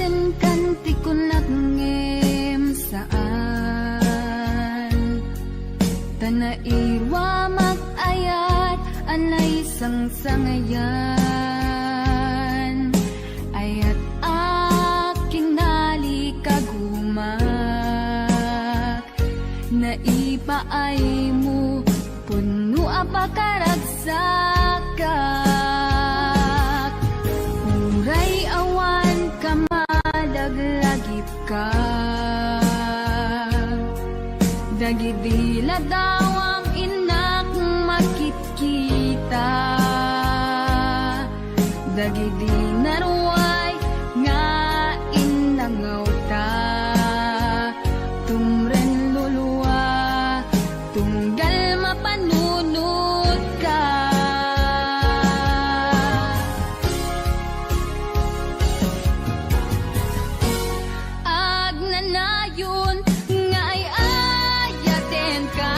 ten kanti ko nagngem saan tanairwa mag-ayat anay sang-sangayan ayat aking nalikagumak naipaay mo puno apakaragsakat uray awan ka malaglagip ka dagidila daw ang inak makikita dagidi naruay nga inangaw ta tumren luluwa tunggal mapanunod ka agnanayon nga ay ayaten ka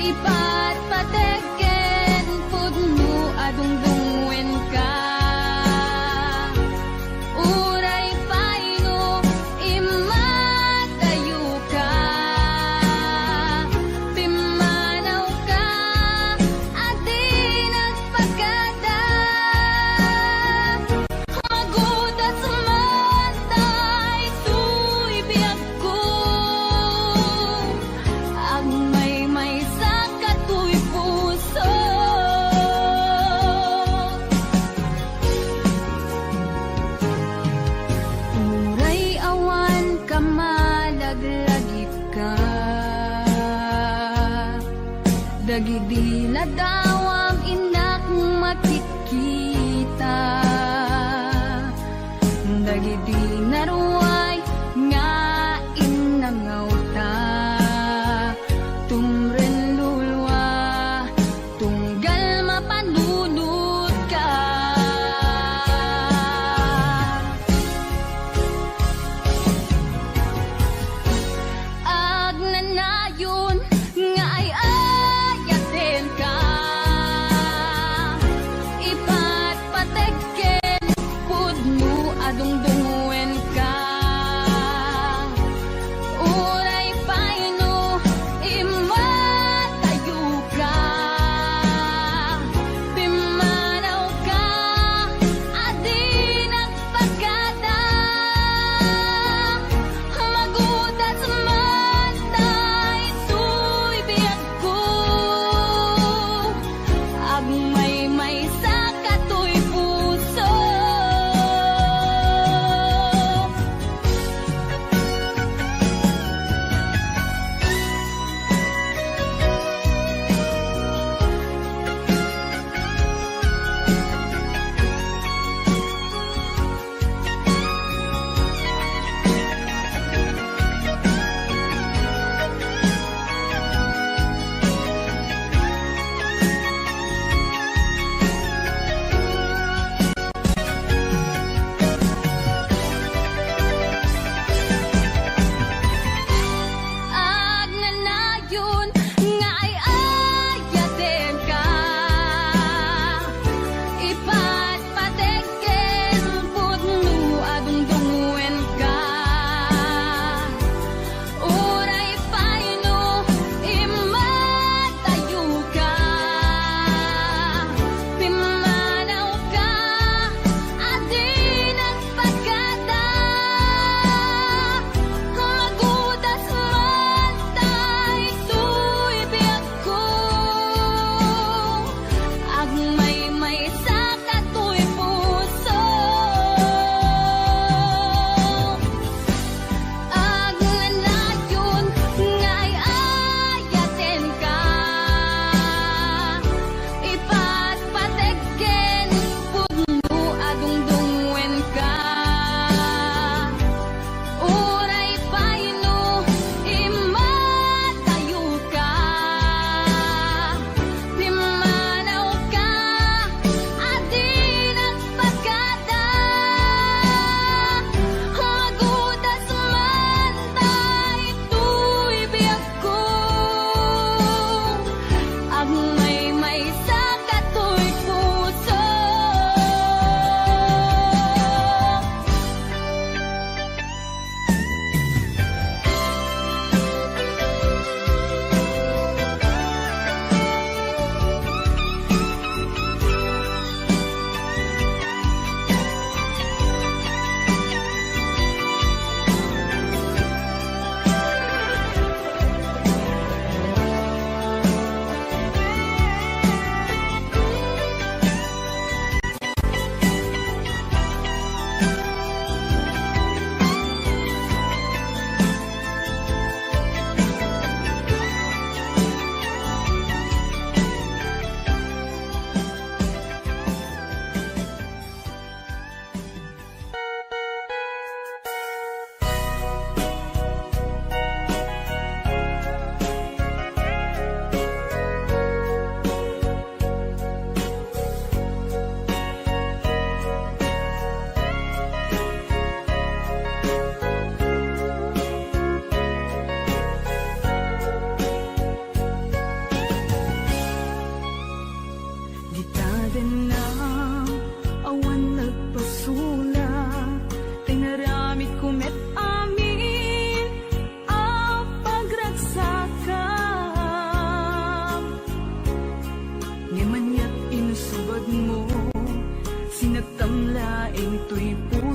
ipatpateken pudno adungdungwen ka uray paino imatayo ka pimanaw ka adi nagpagada magudas matay tuy biyak ko ang may sa katuy puso uray awan ka malaglagip ka dagidila daw ang inak makikita dagidi naruay nga inangaw ta tumren lulwa tunggal mapanunod ka agnanayon nga ay ayaten ka ipatpateken pudno adungdungwen ka uray paino imatayo ka pimanaw ka adi nagpagada magudas matay tuy biyak ko agmay sa katuy puso uray awan ka malaglagip ka dagidila daw ang inak makikita dagidi naruay nga inangaw ta tumren lulwa tunggal mapanunod ka agnanayon nga ay ayaten ka ipatpateken pudno adungdungwen ka uray paino imatayo ka pimanaw ka adi nagpagada magudas matay tuy biyak ko agmay sa katuy puso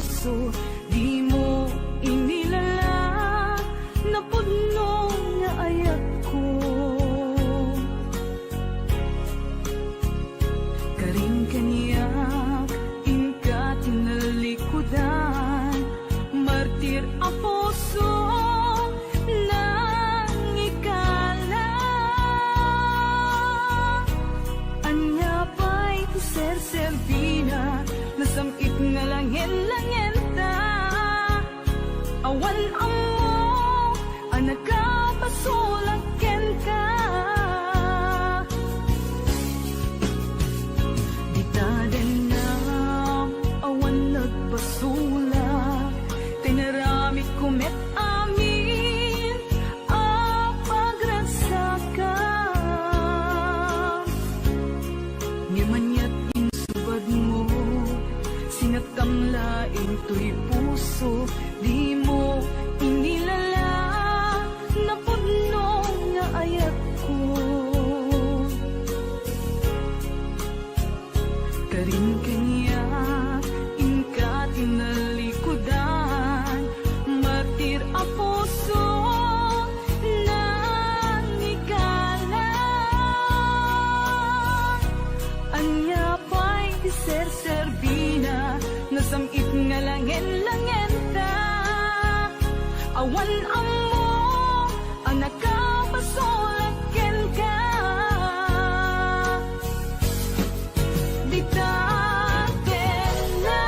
puso, di mo inilala na puno nga ayat ko. Karing kaniyak, ingka tinalikudan, martir ang puso nang ikala. Anya pa'y ser-servina, nasamit nga langin-langin ta. Awan ang mo, anak ka, pasulagken ka. Di taden na, awan nagbasula, tinaramit kumet amin, pagragsaka. Ngimanyat insubad mo, sinakamlaing to'y puso, di mo inilala na puno nga ayat ko. Karin kanya, ingka tinalikudan, martir ang puso nang ikala. Anya pa'y ser-servina, nasamit nga langin-langin ta. Awan ang mo, anak ka, pasulagken ka. Di taten na,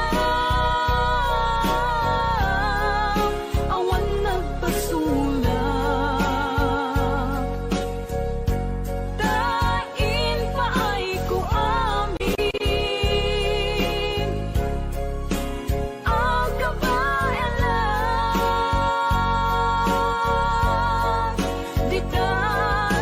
awan nagpasulak. Tain pa ay ko amin, ang kabayanan. Di taten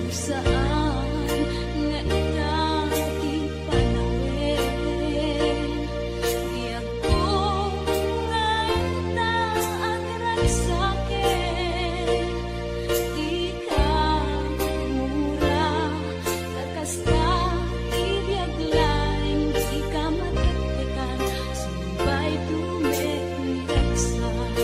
saan nga itati panawin. Di ako nganta ang ragsakin. Di ka mura, kakasta ibiyag lain. Di ka matiktikan, sumbay tumekiragsak.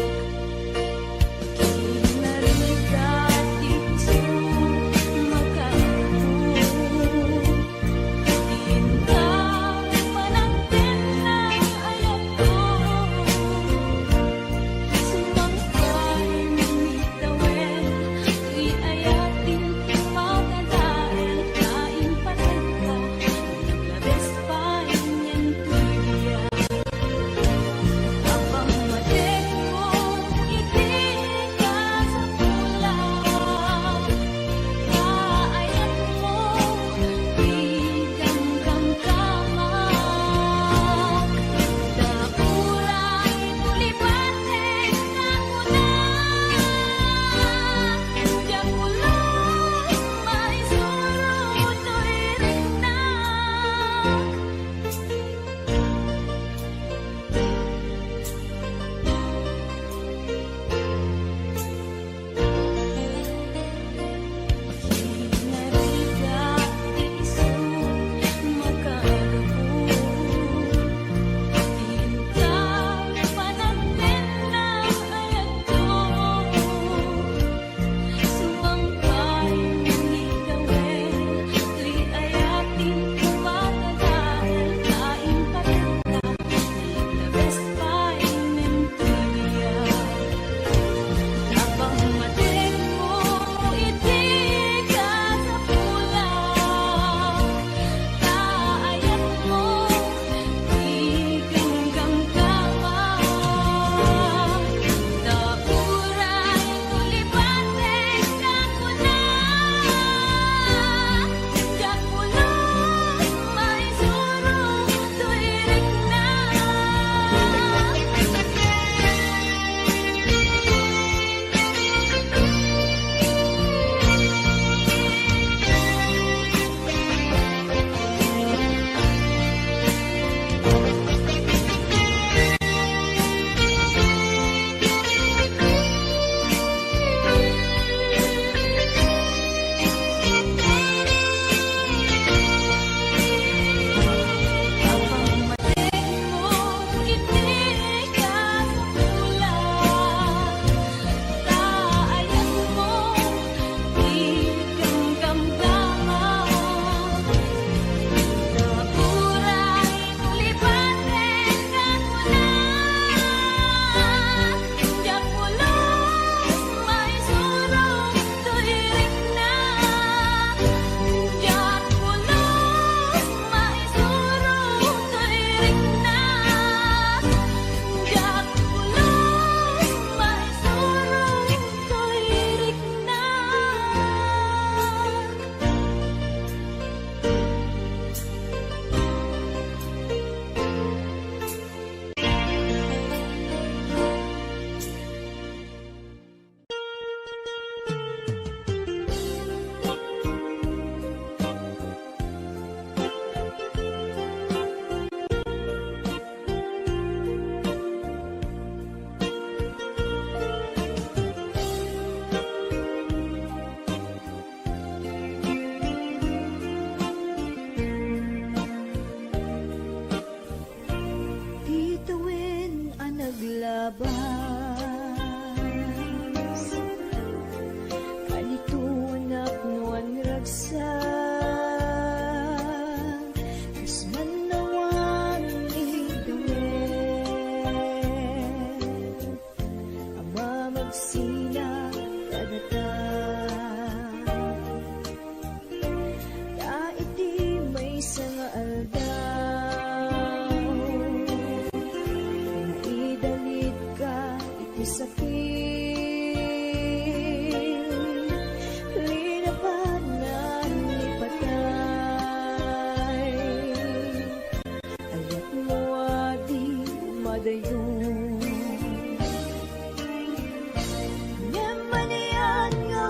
naglabas kanito anak nuan ragsak kas manawan igawin ama magsina kadatan iti may nga aldaw naidalit ka iti sakit linabanan ni patay ayat mo adi madayon Nyamanian nga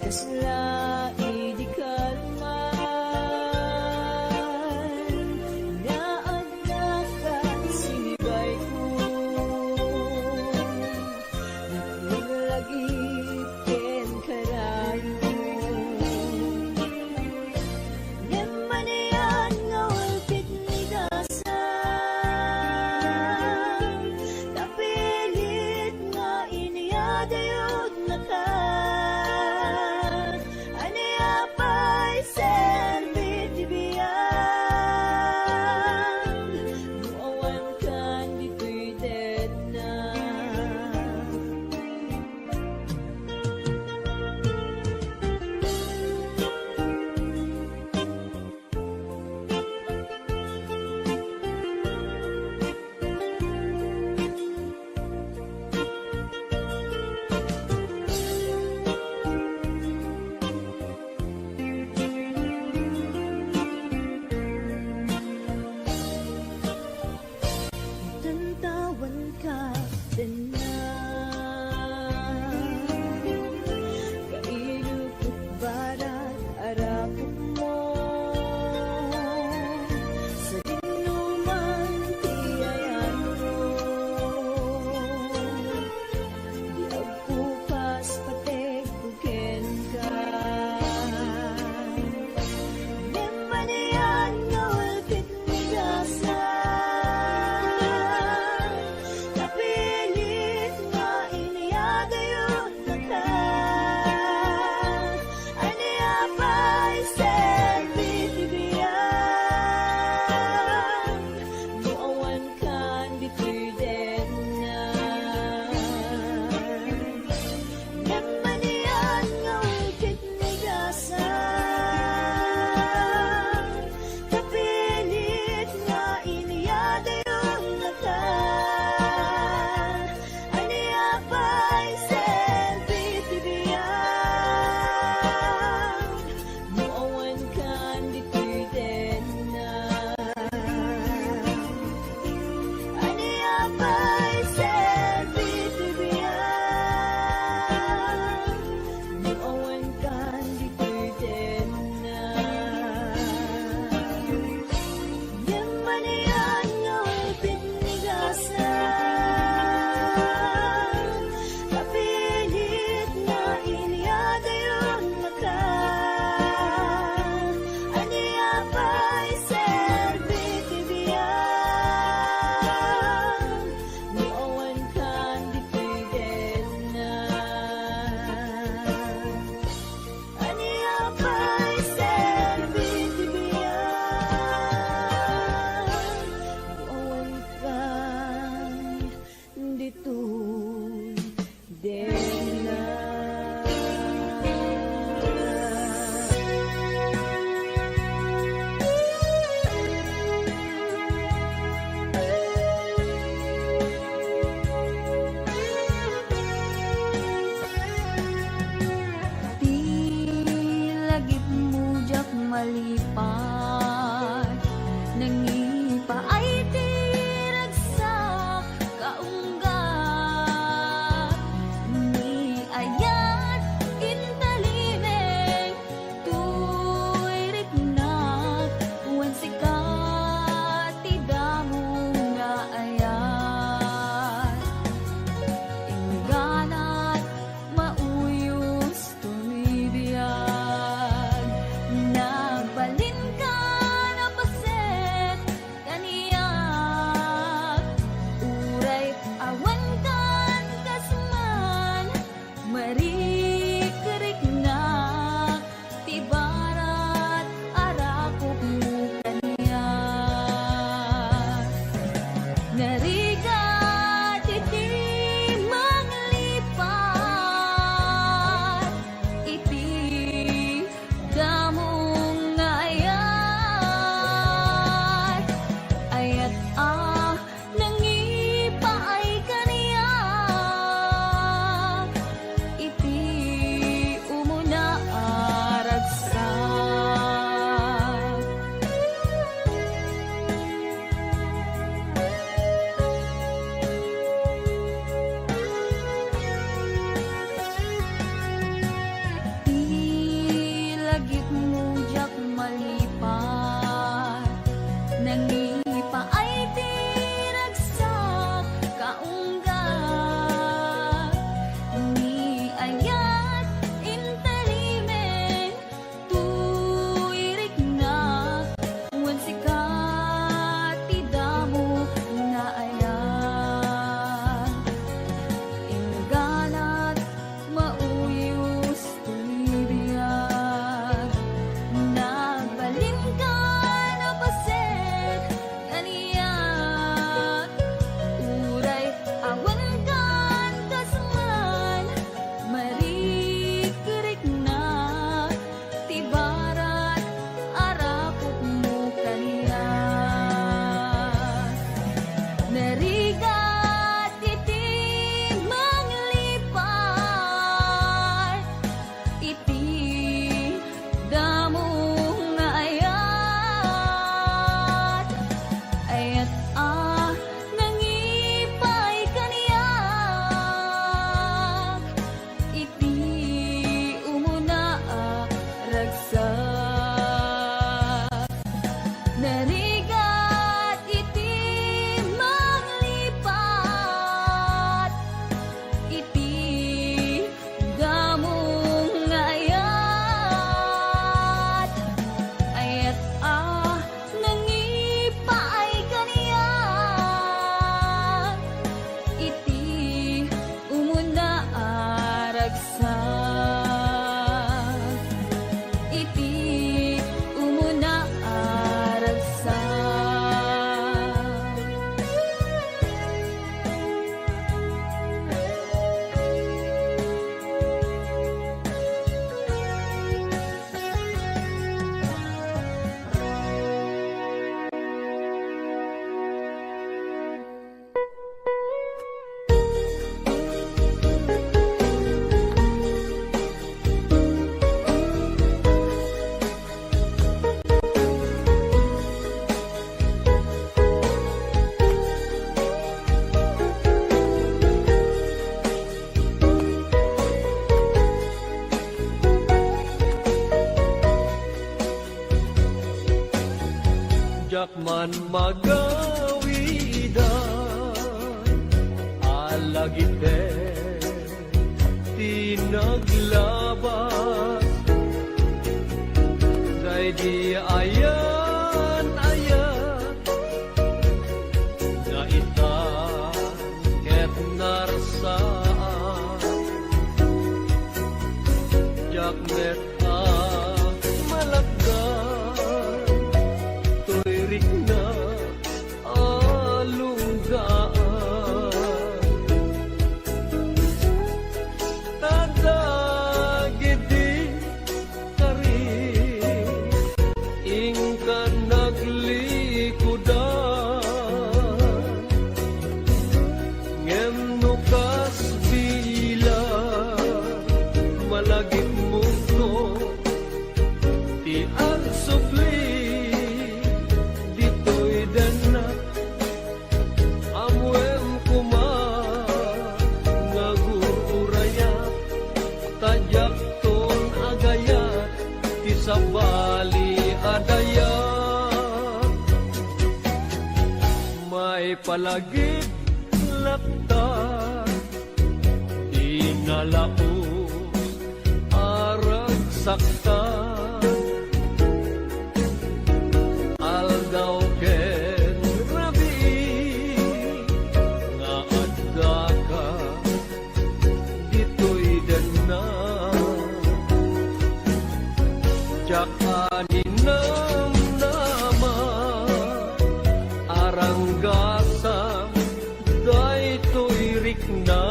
kaslai di kalman naagnakan sinibay ko naglagip ken karayo nem manian nga ulpit ni dasan napilit nga iniyadayod na ka aniya pa'y serbit ibiyang muawan kan di pwede na tantawan ka din na kailukot barat arapot mo sa dinuman tiyayan mo di agpupas patek buken ka nem manian nga ulpit ni dasan napilit nga iniyadayod na ka aniya pa'y serbit ibiyang muawan kan di pwede na nem manian nga ulpit ni dasan napilit nga iniyadayod na ka aniya pa'y serbit ibiyang muawan kan di pwede na aniya pa'y serbit ibiyang muawan kan di pwede na nem manian nga ulpit ni dasan kapilit nga iniyadayon na ka aniya pa'y serbit ibiyang muawan kan di pwede na aniya pa'y serbit ibiyang muawan kan ditoy den na di lagip mujak malipay nangipa ay tiragsak kaunggat ni ayat intalibeng tuirik na wen sikat tidamong nga ayat ingganat mauyos tumibiyag nagbalin ka Jakman magawidan alagite tinaglabas day di ayan na ita ket narsaan jaknet malagdan tuirik na alunggaan tadagidi kari ingkan naglikudan ngem nukas bila malagit mundo ti ang supli dito'y danak amwem kuma ngagururaya tajak ton agayat ti sabali adaya may palagit laktat di nalaos arag saktan aldaw ken rabi nga adda ka dito'y dana jak aninam nama aranggasam daytoy rikna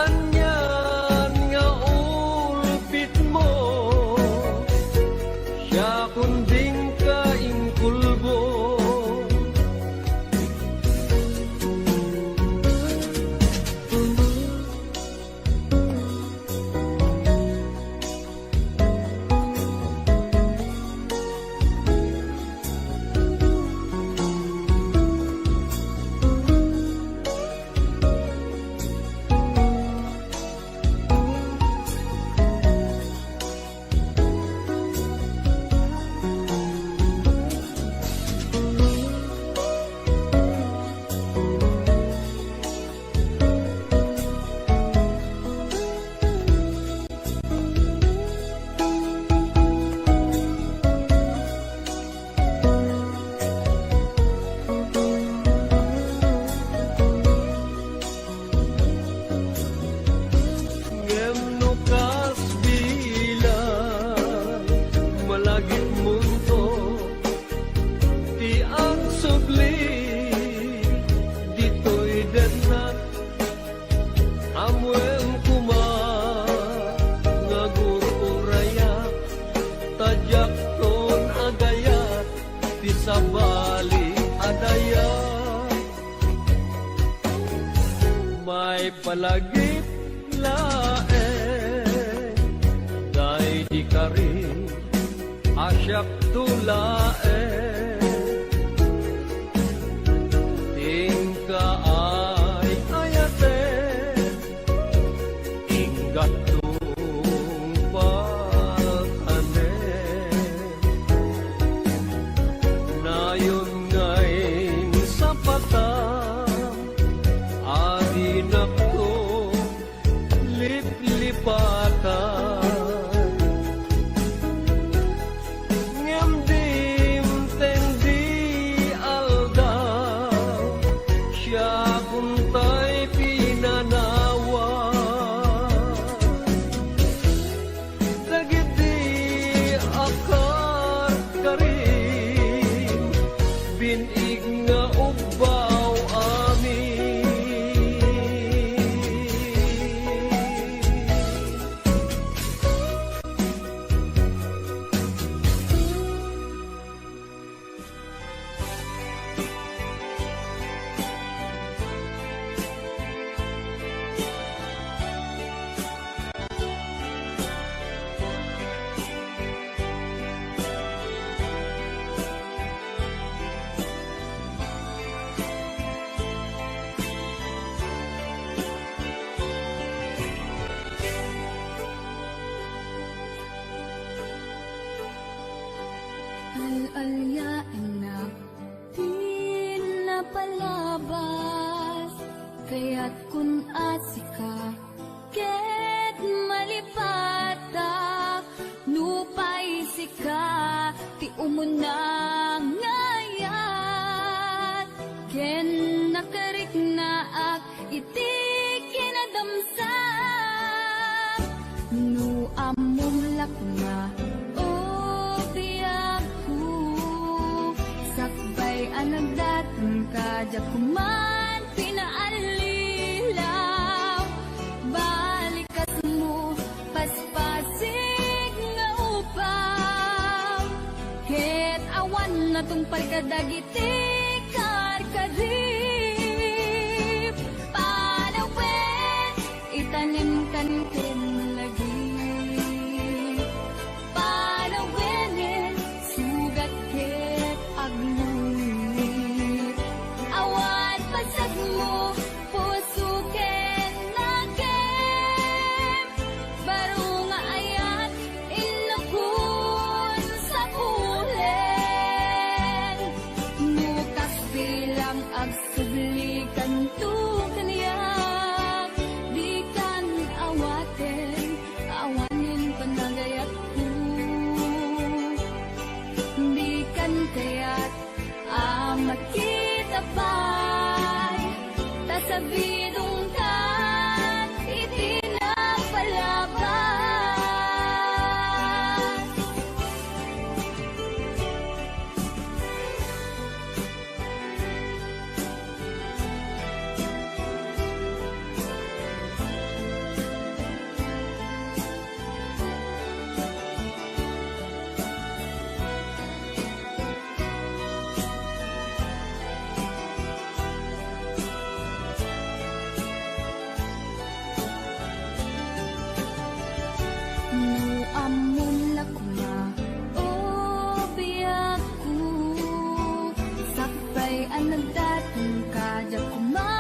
anyan nga ulpit mo siya kunding kaingkulbo ngem nukas bilang malagit mundo ti ang subli dito'y danak amwem kuma ngagururaya tajak ton agayat ti sabali adaya may palagit laeng day di kari asyak tulaeng tingka ay ayate inggat tumpatane nayon ngayon sa patam adinak to liplipatan ngem dim tendi aldaw siya kuntay pinanawa dagiti akar karim binig nga ubbaw amin Al-alyain na pinapalabas, kaya't kun asika ket malipatak, nupay sika ti umunang ngayat, ken nakarik na ak iti kinadamsak, nu amom lakna o biyagku, sakbay anang datang ka kuman pinaalilaw, balikas mo paspasig nga upaw, ket awan na tungpal kadagiti karkadip, panawin itanim kan ken lagi, panawin sugat ket agluit, awan pasag mo puso ken nakem, baro nga ayat inakun sa pulen, nukas bilang agsubli kanto kaniyak, di kan awaten awanin panagayat ko, di kan kaya't makita pa'y tasabidong ka itinapalabas. Nu amon lakma o biyagku, sakbay anang datang ka kuma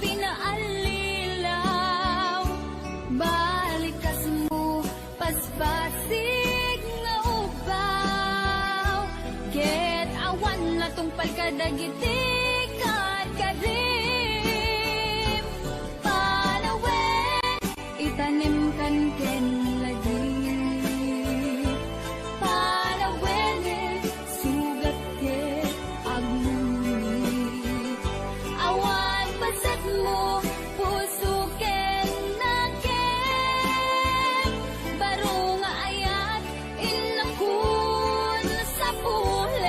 pinaalilaw, balikas mo paspasig nga upaw, ket awan na tungpal kadagiti karkadim, panawin itanim kan ken lagi, panawin sugat ket agluit, awan pasag mo puso ken nakem, baro nga ayat inakun sa pulen,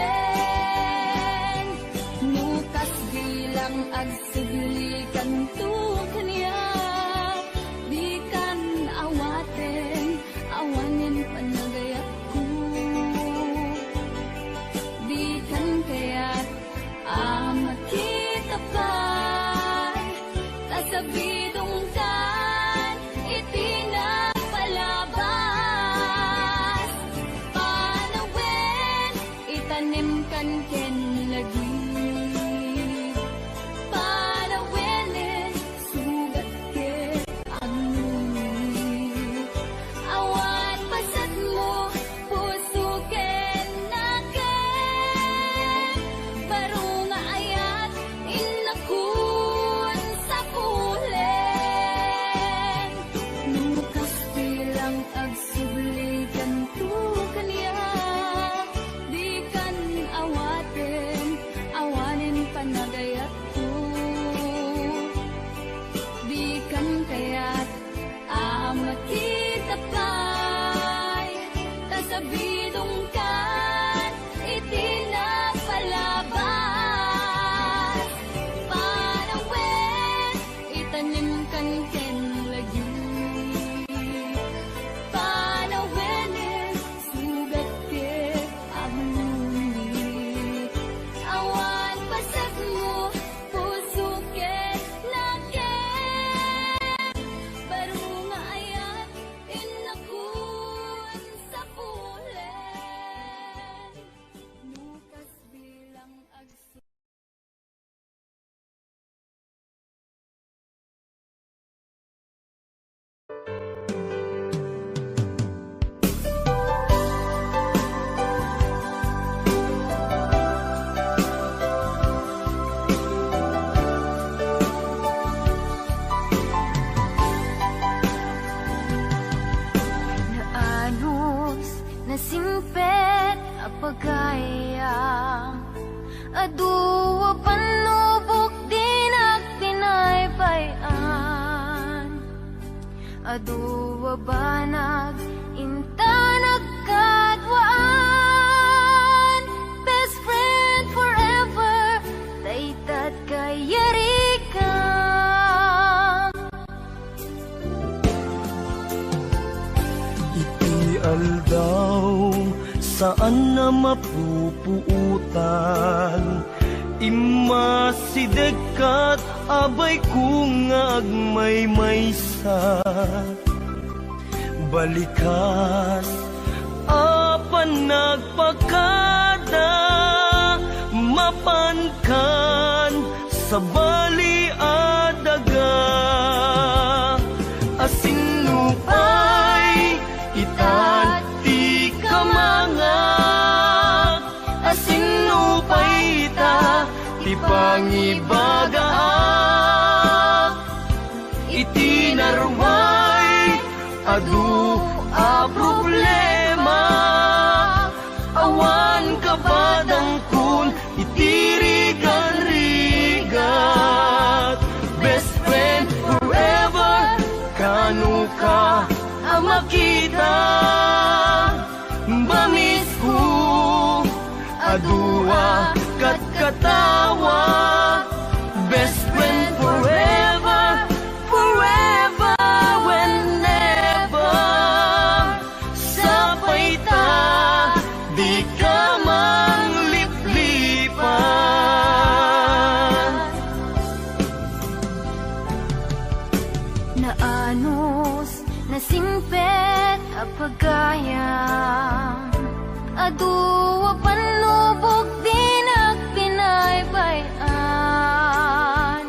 Aduwa banag inta nagkadwaan. Best friend forever, daytat kayari ka. Iti aldaw saan na mapupuutan, imasidekat abay kung agmaymaysa. Balikas apan nagpakada, mapankan sa bali adaga. Asinupay itat di kamangak, asinupay ita ti pangibagaak. Iti narway adu a problema, awan kabadang kun itirigan-rigat. Best friend forever, kanu ka ang makita. Bamis ko adua kat katawa. Best friend forever, forever whenever. Sapay ta di ka mangliplipan. Naanos nasimpet a pagayam, aduwa panlubog di nagpinaybayan.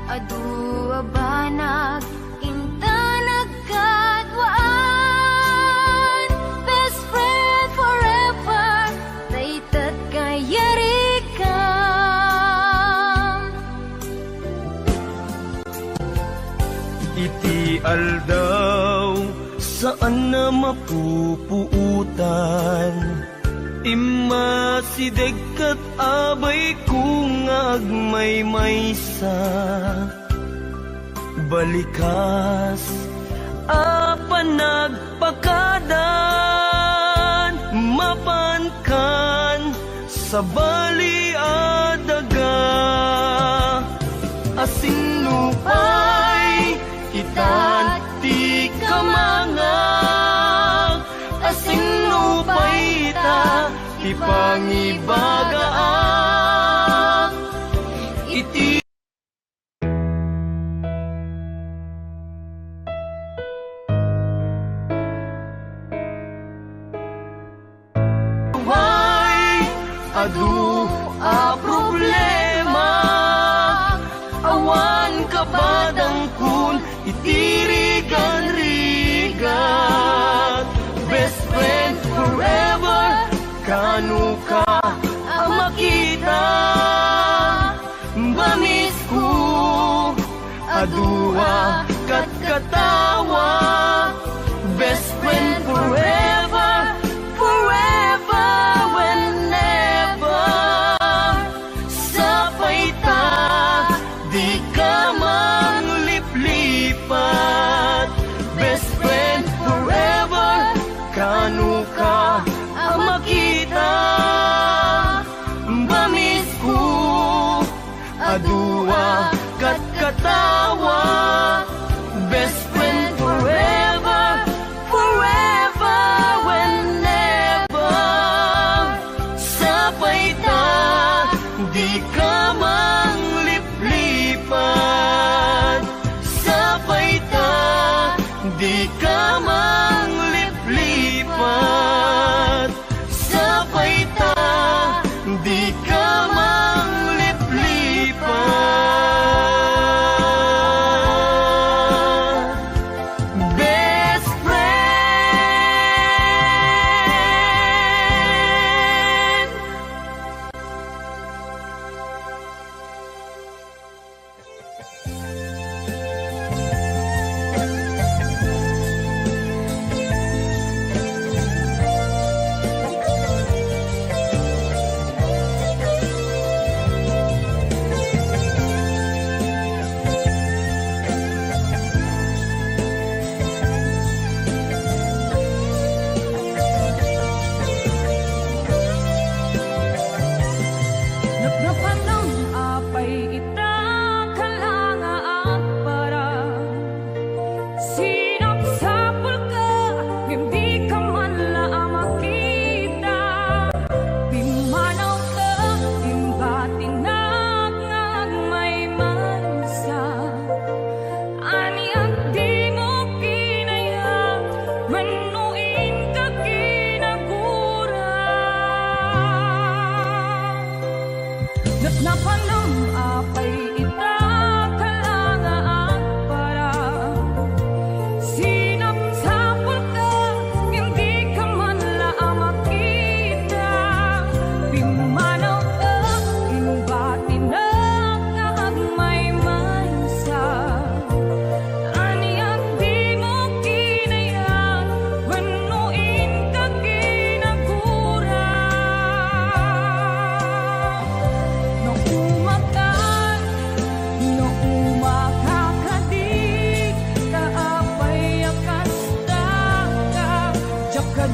Aduwa banag inta nagkadwaan. Best friend forever, daytat kayari ka. Iti aldaw saan na mapupuutan, imasidekat abay kung agmaymaysa. Balikas apan nagpakadan, mapankan sa bali adaga. Asinupay itat di kamangak, asinupay ita ti pangibagaak. Iti adu a problema, awan kabadang kun itirigan-rigat. Best friend forever, kanu ka ang makita. Bamis ko adua kat katawa. Best friend forever, forever whenever. Sapay ta di ka mangliplipat. Best friend forever, kanu ka ang makita. Bamis ko adua kat katawa. Best friend forever, forever whenever. Sapay ta di ka mangliplipan. Sapay ta di ka mangliplipan. Sapay ta di ka mangliplipan. Best friend.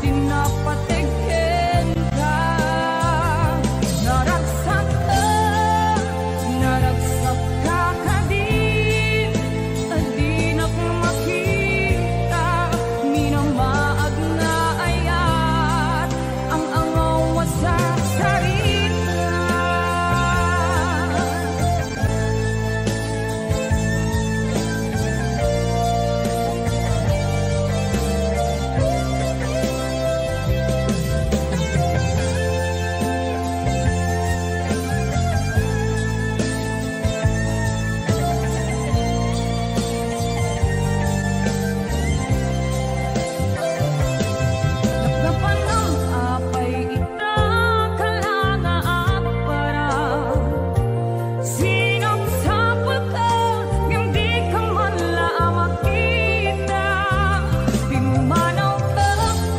din napatigin ka. Naragsak ka kadin, adi na makita, minamaag na ayat, ang angaw sa sarita. Nagkapanang apay ita kalanga at parang sinapsapal ka, yung di ka man lang makita. Di manaw ka,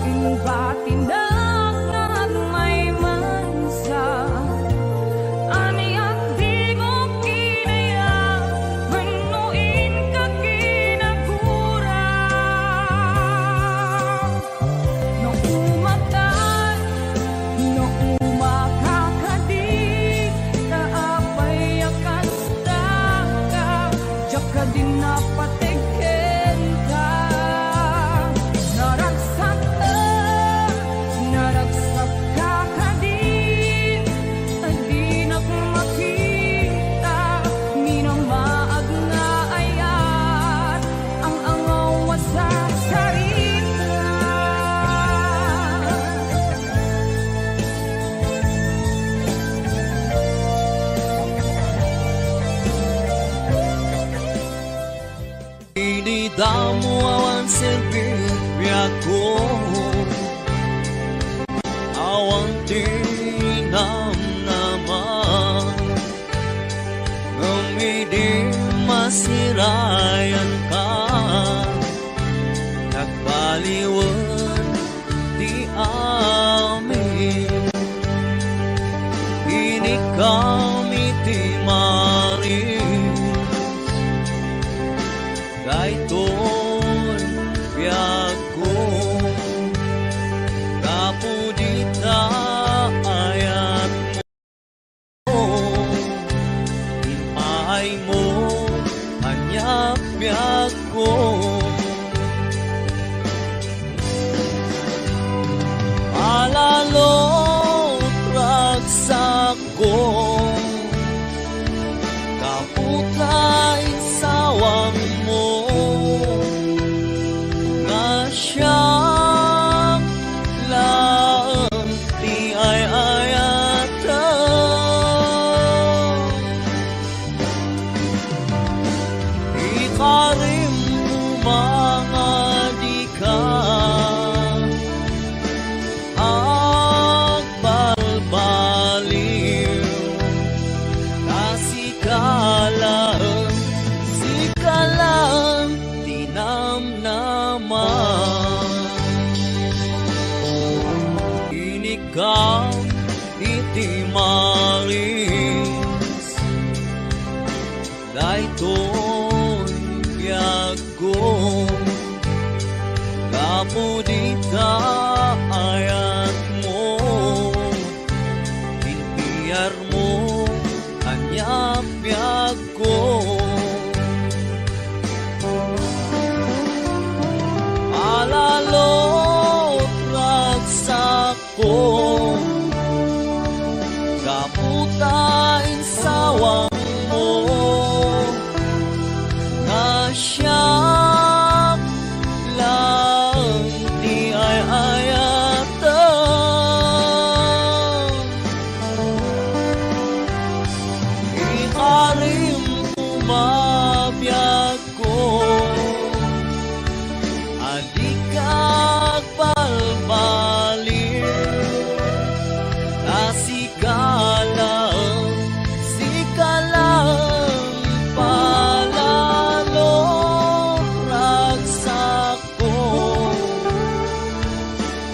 inbatinag na may mansa. Ani at di mo kinaya, banuin ka kinagura. Nung umatay, nung umakakadi, naapay akasta ka, diyak ka din napatigin ka. Naragsak ka kadin, adi na makita, minamaag na ayat, ang angaw sa sarita. Inidamo awan servirviako, awan tinam naman, ngumidi masirayan ka, nagbaliwan di amin. Ini kami di maris, dayton biyago, kapudita ayat mo, inay mo hanya biyago. Alalo ragsak ko, kaputay sawang mo, na siyang lang di ay ayatan. Ikarim mga di ka, agbalbaliw, sikalan, tinamnaman. Inigaw iti maris, dayton biyago, kapudita ayat mo, pinpiyar mo hanya biyago. Alalo ragsak ko, kaputain sawang mo, na siyang lang di ay ayatan. Ikarim umabiyag ko, adikag balbaliw, sikalang palalo ragsak ko,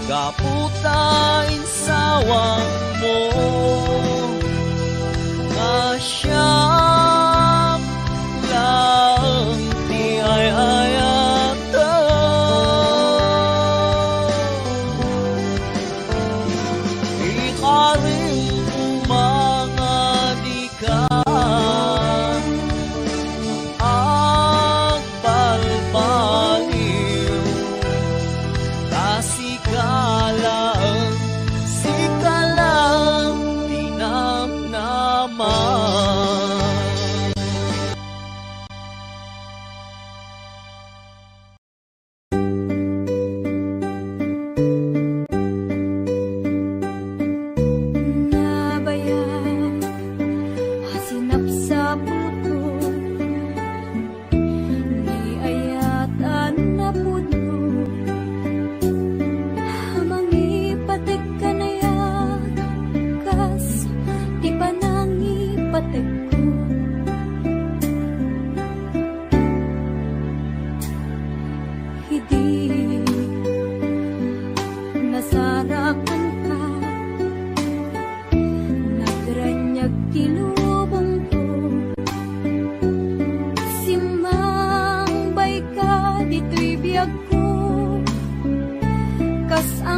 kaputain sawang mo, na siyang lang di ay ayatan.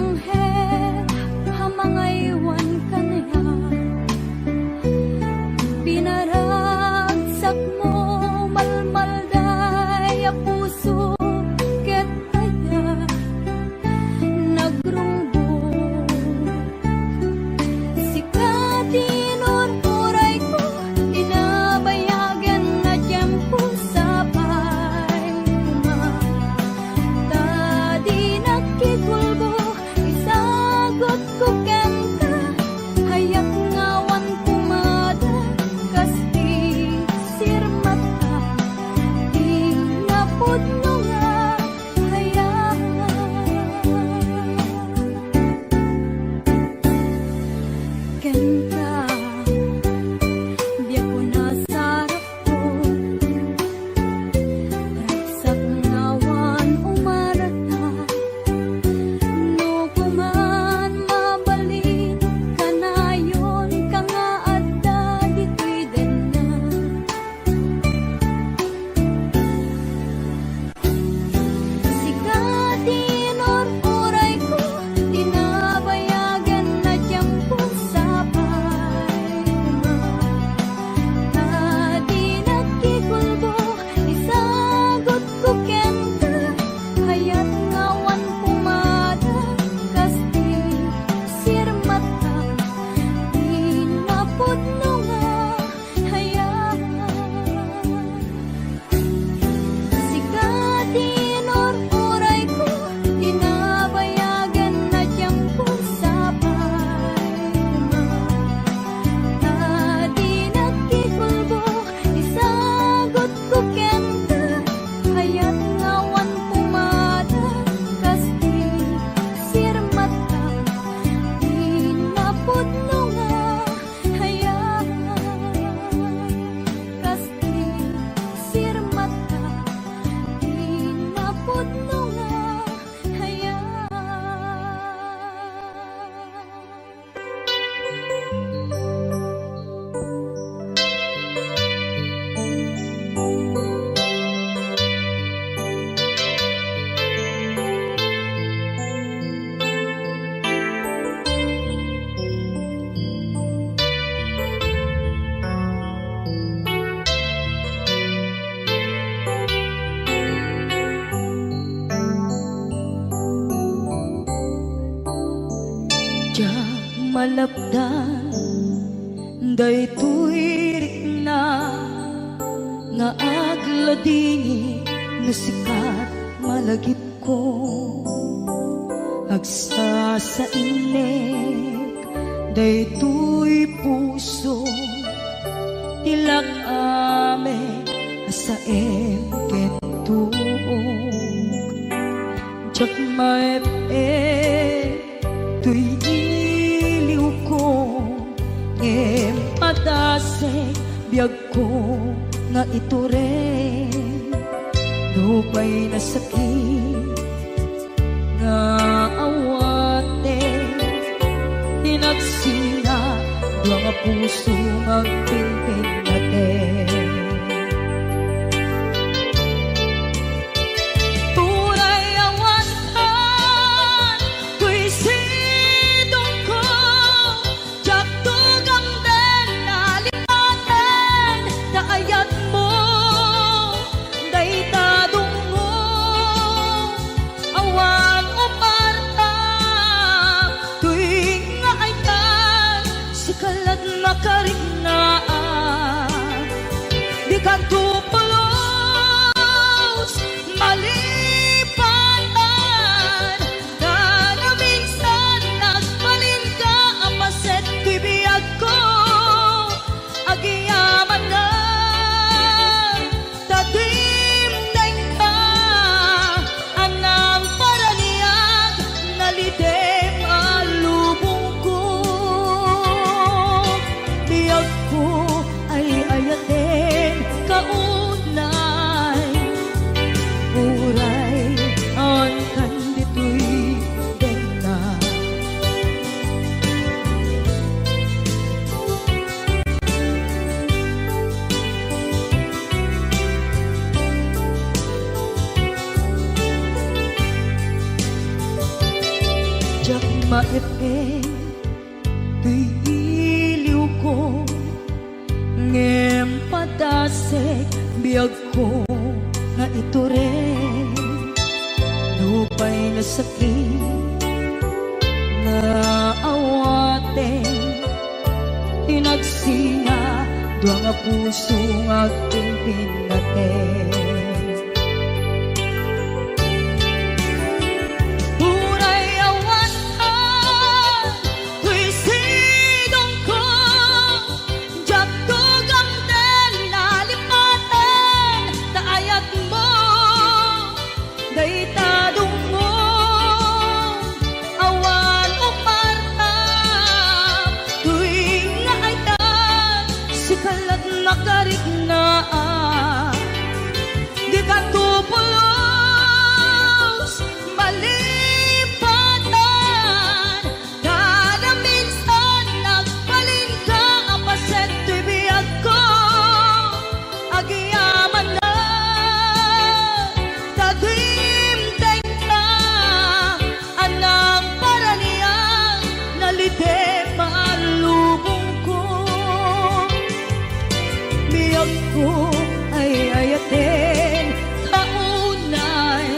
anghel hamangaywan kanya pinaragsak mo malmalday a puso ket kaya nagrungbo sikatin uray ko inabayagan na tiyempo sabay tadi nakikulbo isagot ko kenta hayak ngawan pumada kasti sirmata di napudno nga hayak kenta biya ko nasarap ko ragsak ngawan umarata no kuman mabalin kanayon ka nga adda dito'y denna sikatin uray ko tinabayagan na tiyempo sabay tadi nakikulbo isagot ko kenta hayat ngawan pumada kasti sirmata di napudno nga hayak sikatin uray ko tinabayagan na tiyempo sabay tadi nakikulbo isagot ko kenta hayat ngawan pumada kasti sirmata di napudno nga hayak kasti sirmata di napudno nga hayak Diya malapdan daytoy rikna nga agladingi no sikat malagip ko agsasainek daytoy puso tilak ame asaem ket tuog jak maep tuy iliw ko padasek biyag ko nga ito rin dupay na sakit nga awate tinagsinga mga puso magpilpil natin tunay awantan tuy sidong ko jak tugam den nalipaten daayat mo day tadong mo maipin tuy iliw ko ngem padasek biyag ko nga ito rin lupay na sakit na awaten tinagsinga dua nga puso nga aking pinaten. Uray awan ka, tuy sidong ko, jak tugang den nalipatan, taayat mo, day tadong mo, awan o parta, tuy nga ay sikalat nakarik na di ka tupulos malipatan kada minsan nagbalin ka apaset tuy biyag ko agyaman na tagimteng ka anang paranian nalite malubong ko biyag ko ay ayaten kaunay